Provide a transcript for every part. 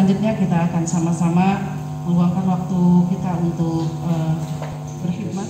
selanjutnya kita akan sama-sama meluangkan waktu kita untuk berkhidmat.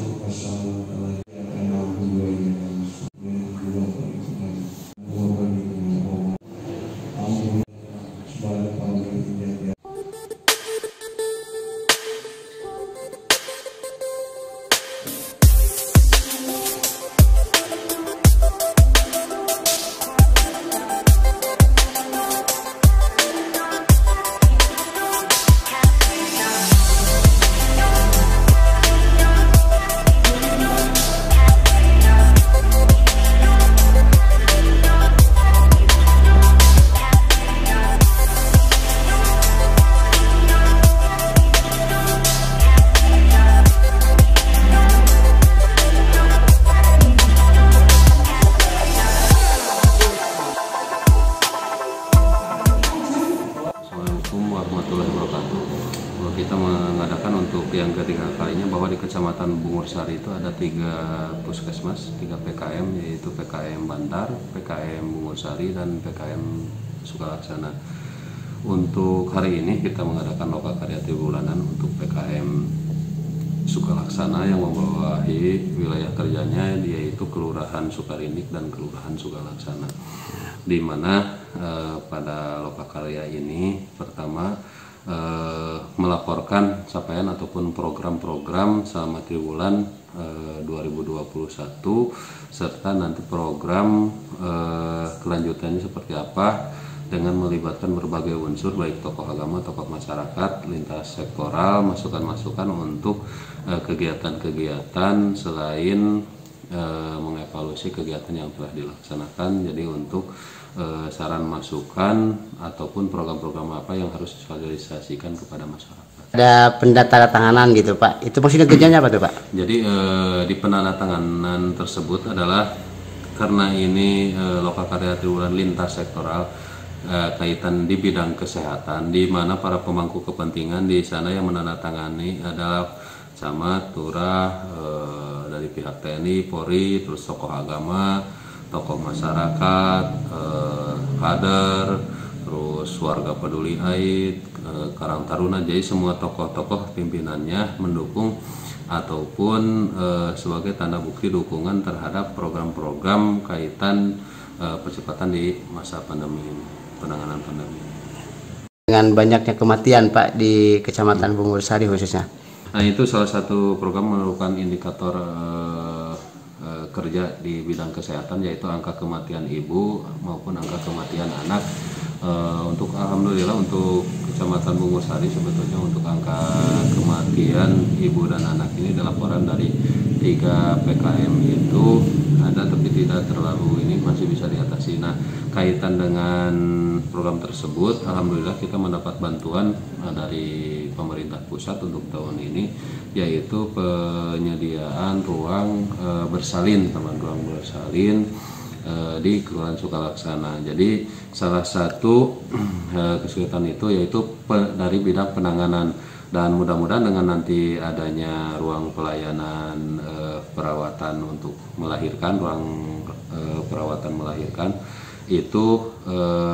Warahmatullahi wabarakatuh. Kita mengadakan untuk yang ketiga kalinya bahwa di Kecamatan Bungursari itu ada 3 puskesmas, 3 PKM, yaitu PKM Bantar, PKM Bungursari, dan PKM Sukalaksana. Untuk hari ini kita mengadakan lokakarya triwulanan untuk PKM Sukalaksana yang membawahi wilayah kerjanya yaitu Kelurahan Sukarinik dan Kelurahan Sukalaksana, di mana pada lokakarya ini pertama melaporkan capaian ataupun program-program selama triwulan 2021 serta nanti program kelanjutannya seperti apa dengan melibatkan berbagai unsur baik tokoh agama, tokoh masyarakat, lintas sektoral, masukan-masukan untuk kegiatan-kegiatan selain mengevaluasi kegiatan yang telah dilaksanakan. Jadi untuk saran masukan ataupun program-program apa yang harus disosialisasikan kepada masyarakat. Ada penandatanganan gitu Pak, itu maksudnya tujuannya apa tuh Pak? Jadi di penandatanganan tersebut adalah karena ini lokakarya triwulan lintas sektoral kaitan di bidang kesehatan, di mana para pemangku kepentingan di sana yang menandatangani adalah camat, lurah, dari pihak TNI, Polri, terus tokoh agama, tokoh masyarakat, kader, terus warga peduli AID, Karang Taruna. Jadi semua tokoh-tokoh pimpinannya mendukung ataupun sebagai tanda bukti dukungan terhadap program-program kaitan percepatan di masa pandemi ini, penanganan pandemi. Dengan banyaknya kematian Pak di Kecamatan Bungursari khususnya. Nah, itu salah satu program merupakan indikator kerja di bidang kesehatan, yaitu angka kematian ibu maupun angka kematian anak. Untuk alhamdulillah untuk Kecamatan Bungursari sebetulnya untuk angka kematian ibu dan anak ini laporan dari 3 PKM itu ada, tapi tidak terlalu ini, masih bisa diatasi. Nah, kaitan dengan program tersebut alhamdulillah kita mendapat bantuan dari pemerintah pusat untuk tahun ini, yaitu penyediaan ruang bersalin, ruang bersalin di Kelurahan Sukalaksana. Jadi salah satu kesulitan itu yaitu dari bidang penanganan, dan mudah-mudahan dengan nanti adanya ruang pelayanan perawatan untuk melahirkan, ruang perawatan melahirkan itu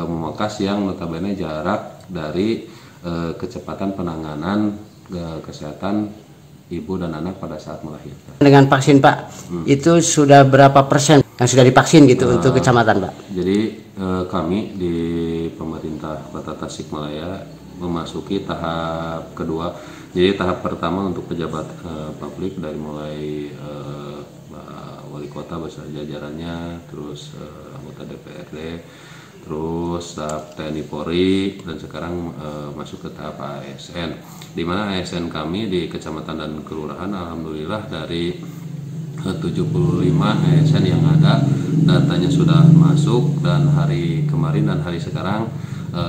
memangkas yang notabene jarak dari kecepatan penanganan kesehatan ibu dan anak pada saat melahirkan. Dengan vaksin Pak, itu sudah berapa persen yang sudah divaksin gitu untuk kecamatan Pak? Jadi kami di pemerintah Kota Tasikmalaya memasuki tahap kedua. Jadi tahap pertama untuk pejabat publik dari mulai wali kota beserta jajarannya, terus anggota DPRD, terus tahap TNI Polri, dan sekarang masuk ke tahap ASN, di mana ASN kami di kecamatan dan kelurahan alhamdulillah dari 75 ASN yang ada datanya sudah masuk, dan hari kemarin dan hari sekarang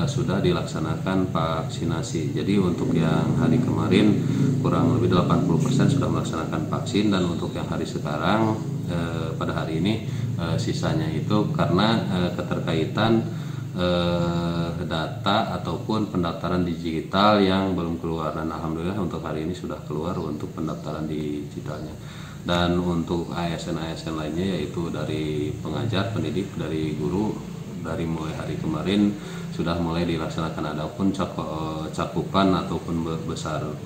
sudah dilaksanakan vaksinasi. Jadi untuk yang hari kemarin kurang lebih 80% sudah melaksanakan vaksin, dan untuk yang hari sekarang pada hari ini sisanya itu karena keterkaitan data ataupun pendaftaran digital yang belum keluar, dan alhamdulillah untuk hari ini sudah keluar untuk pendaftaran digitalnya. Dan untuk ASN-ASN lainnya yaitu dari pengajar, pendidik, dari guru dari mulai hari kemarin sudah mulai dilaksanakan. Adapun cakupan ataupun besaran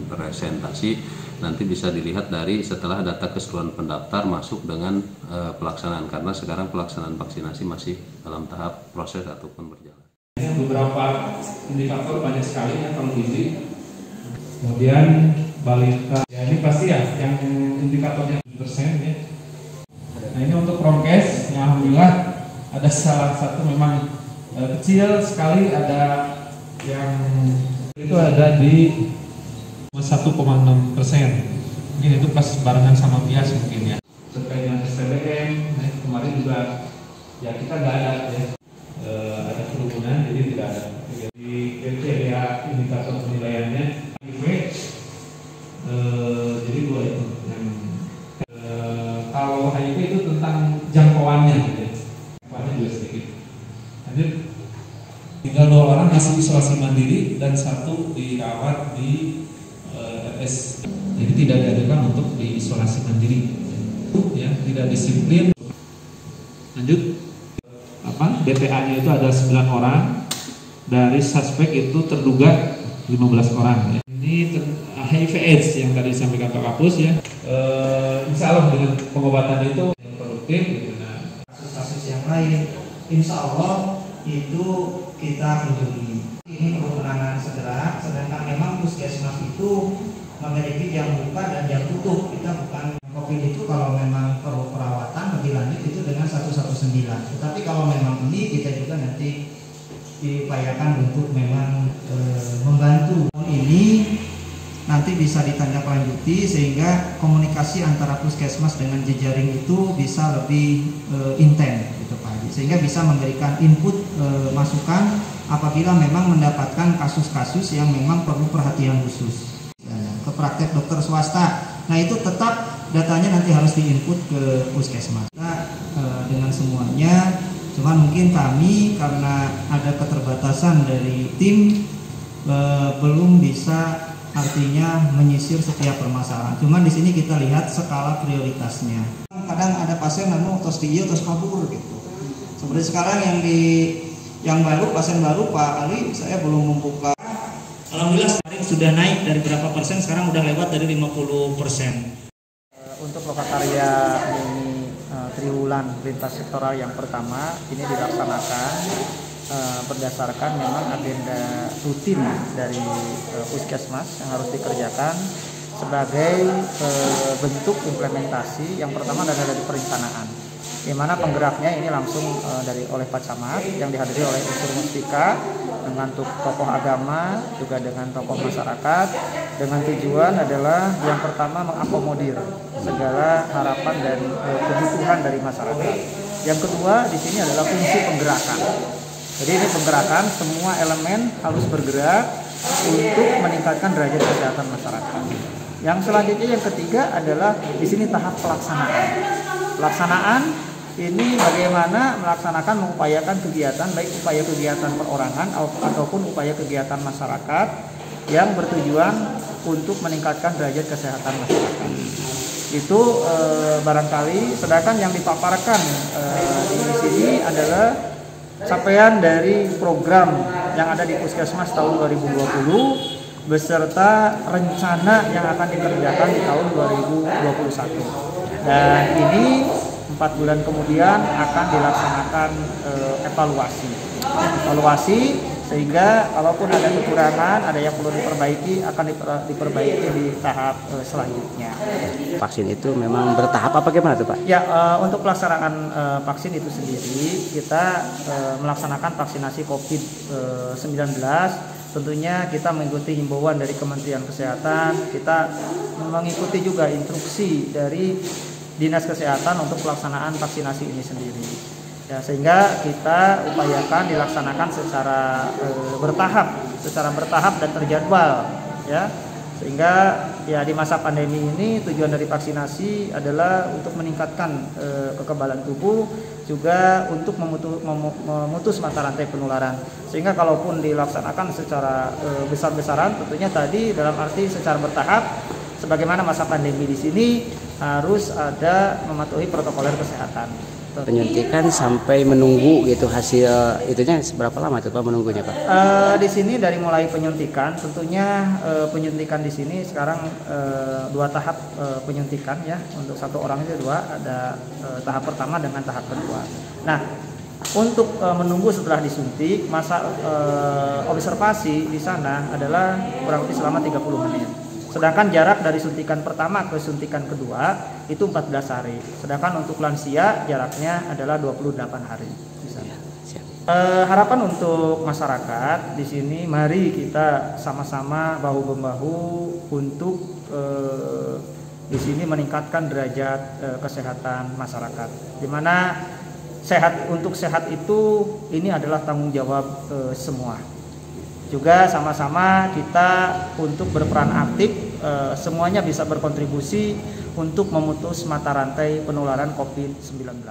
presentasi nanti bisa dilihat dari setelah data keseluruhan pendaftar masuk dengan pelaksanaan, karena sekarang pelaksanaan vaksinasi masih dalam tahap proses ataupun berjalan. Beberapa indikator banyak sekali ya kalau gizi. Kemudian balita, ya ini pasti ya yang indikatornya persen ya. Nah ini untuk prokes, ya alhamdulillah ada salah satu memang kecil sekali, ada yang itu ada di 1,6%. Mungkin itu pas barengan sama bias mungkin ya. Terkait dengan SPBM, nah, kemarin juga ya kita nggak ada ya, ada kerumunan jadi tidak ada. Jadi kriteria indikator penilaiannya HIV, jadi dua itu. Kalau HIV itu tentang jangkauannya, ya. Jangkauannya juga sedikit. Lanjut. Tinggal 2 orang masih isolasi mandiri dan 1 dirawat di RS. Jadi tidak diadakan untuk diisolasi mandiri, ya, tidak disiplin. Lanjut. BPA-nya itu ada 9 orang, dari suspek itu terduga 15 orang. Ya. Ini HIV/AIDS yang tadi disampaikan Pak Kapus ya. Insya Allah dengan pengobatan itu yang produktif. Gitu. Nah, kasus-kasus yang lain, insya Allah itu kita kunjungi. Ini perlu penanganan segera, sedangkan memang puskesmas itu memiliki jam buka dan jam tutup. Kita bukan COVID itu kalau memang perlu perawatan lebih lanjut itu dengan 119. Tetapi kalau memang ini kita juga nanti diupayakan untuk memang membantu ini nanti bisa ditindaklanjuti sehingga komunikasi antara puskesmas dengan jejaring itu bisa lebih intens gitu Pak Haji, sehingga bisa memberikan input masukan apabila memang mendapatkan kasus-kasus yang memang perlu perhatian khusus ke praktek dokter swasta. Nah itu tetap datanya nanti harus diinput ke puskesmas. Nah, dengan semuanya, cuman mungkin kami karena ada keterbatasan dari tim belum bisa artinya menyisir setiap permasalahan. Cuman di sini kita lihat skala prioritasnya. Kadang ada pasien nanu tos tinggi tos kabur gitu. Seperti sekarang yang baru pasien baru Pak Ali saya belum membuka. Alhamdulillah sekarang sudah naik dari berapa persen, sekarang udah lewat dari 50%. Untuk lokakarya mini triwulan lintas sektoral yang pertama ini dilaksanakan berdasarkan memang agenda rutin dari puskesmas yang harus dikerjakan sebagai bentuk implementasi. Yang pertama adalah dari perencanaan, di mana penggeraknya ini langsung oleh Pak Camat yang dihadiri oleh unsur muspika dengan tokoh agama juga dengan tokoh masyarakat, dengan tujuan adalah yang pertama mengakomodir segala harapan dan kebutuhan dari masyarakat. Yang kedua di sini adalah fungsi penggerakan. Jadi ini penggerakan, semua elemen harus bergerak untuk meningkatkan derajat kesehatan masyarakat. Yang selanjutnya yang ketiga adalah di sini tahap pelaksanaan. Pelaksanaan ini bagaimana melaksanakan mengupayakan kegiatan, baik upaya kegiatan perorangan ataupun upaya kegiatan masyarakat yang bertujuan untuk meningkatkan derajat kesehatan masyarakat. Itu barangkali, sedangkan yang dipaparkan di sini adalah capaian dari program yang ada di Puskesmas tahun 2020 beserta rencana yang akan dikerjakan di tahun 2021. Dan ini 4 bulan kemudian akan dilaksanakan evaluasi sehingga kalaupun ada kekurangan, ada yang perlu diperbaiki, akan diperbaiki di tahap selanjutnya. Vaksin itu memang bertahap apa gimana tuh Pak? Ya, untuk pelaksanaan vaksin itu sendiri kita melaksanakan vaksinasi COVID-19. Tentunya kita mengikuti himbauan dari Kementerian Kesehatan, kita mengikuti juga instruksi dari Dinas Kesehatan untuk pelaksanaan vaksinasi ini sendiri. Ya, sehingga kita upayakan dilaksanakan secara bertahap dan terjadwal, ya. Sehingga ya di masa pandemi ini tujuan dari vaksinasi adalah untuk meningkatkan kekebalan tubuh, juga untuk memutus mata rantai penularan. Sehingga kalaupun dilaksanakan secara besar-besaran, tentunya tadi dalam arti secara bertahap, sebagaimana masa pandemi di sini harus ada mematuhi protokoler kesehatan. penyuntikan sampai menunggu gitu hasil itunya berapa lama itu Pak menunggunya Pak? Di sini dari mulai penyuntikan, tentunya penyuntikan di sini sekarang 2 tahap penyuntikan ya, untuk 1 orang itu 2, ada tahap pertama dengan tahap kedua. Nah, untuk menunggu setelah disuntik, masa observasi di sana adalah kurang lebih selama 30 menit. Sedangkan jarak dari suntikan pertama ke suntikan kedua itu 14 hari. Sedangkan untuk lansia jaraknya adalah 28 hari. Harapan untuk masyarakat di sini, mari kita sama-sama bahu-membahu untuk di sini meningkatkan derajat kesehatan masyarakat. Di mana untuk sehat itu ini adalah tanggung jawab semua. Juga sama-sama kita untuk berperan aktif, semuanya bisa berkontribusi untuk memutus mata rantai penularan COVID-19.